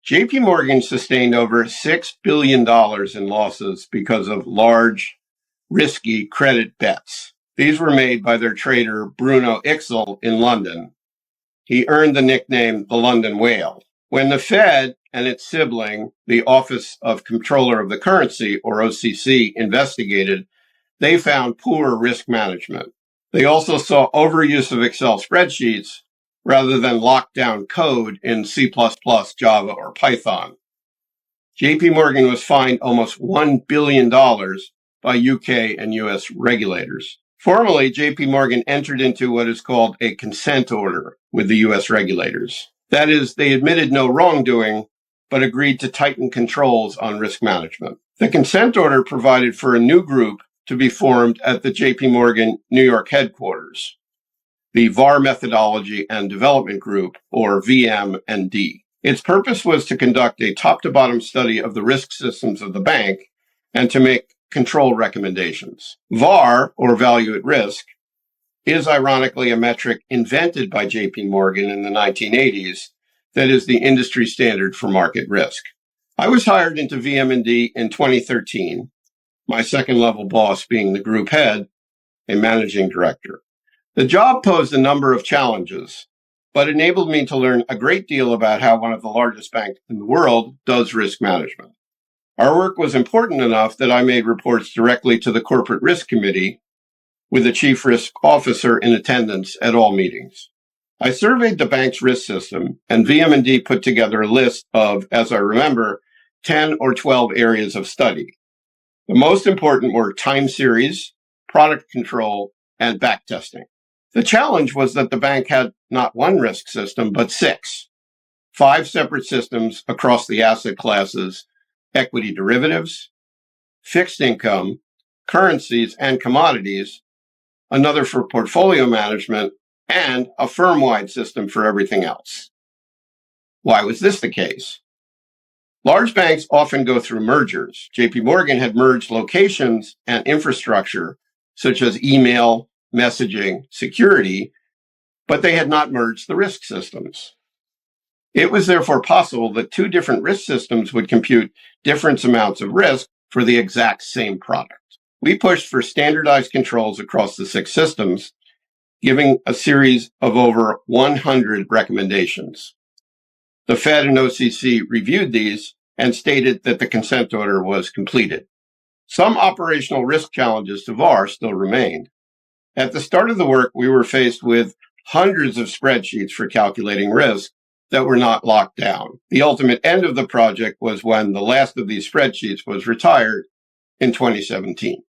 JP Morgan sustained over $6 billion in losses because of large, risky credit bets. These were made by their trader Bruno Ixel in London. He earned the nickname the London Whale. When the Fed and its sibling, the Office of Comptroller of the Currency, or OCC, investigated, they found poor risk management. They also saw overuse of Excel spreadsheets rather than lockdown code in C++, Java, or Python. JP Morgan was fined almost $1 billion by UK and US regulators. Formally, JP Morgan entered into what is called a consent order with the US regulators. That is, they admitted no wrongdoing, but agreed to tighten controls on risk management. The consent order provided for a new group to be formed at the JP Morgan New York headquarters, the VAR Methodology and Development Group, or VM&D. Its purpose was to conduct a top-to-bottom study of the risk systems of the bank and to make control recommendations. VAR, or Value at Risk, is ironically a metric invented by JP Morgan in the 1980s that is the industry standard for market risk. I was hired into VM&D in 2013, my second-level boss being the group head, a managing director. The job posed a number of challenges, but enabled me to learn a great deal about how one of the largest banks in the world does risk management. Our work was important enough that I made reports directly to the Corporate Risk Committee, with the Chief Risk Officer in attendance at all meetings. I surveyed the bank's risk system, and VM&D put together a list of, as I remember, 10 or 12 areas of study. The most important were time series, product control, and backtesting. The challenge was that the bank had not one risk system, but 6. 5 separate systems across the asset classes: equity derivatives, fixed income, currencies, and commodities, another for portfolio management, and a firm-wide system for everything else. Why was this the case? Large banks often go through mergers. JP Morgan had merged locations and infrastructure, such as email, messaging, security, but they had not merged the risk systems. It was therefore possible that 2 different risk systems would compute different amounts of risk for the exact same product. We pushed for standardized controls across the 6 systems, giving a series of over 100 recommendations. The Fed and OCC reviewed these and stated that the consent order was completed. Some operational risk challenges to VAR still remained. At the start of the work, we were faced with hundreds of spreadsheets for calculating risk that were not locked down. The ultimate end of the project was when the last of these spreadsheets was retired in 2017.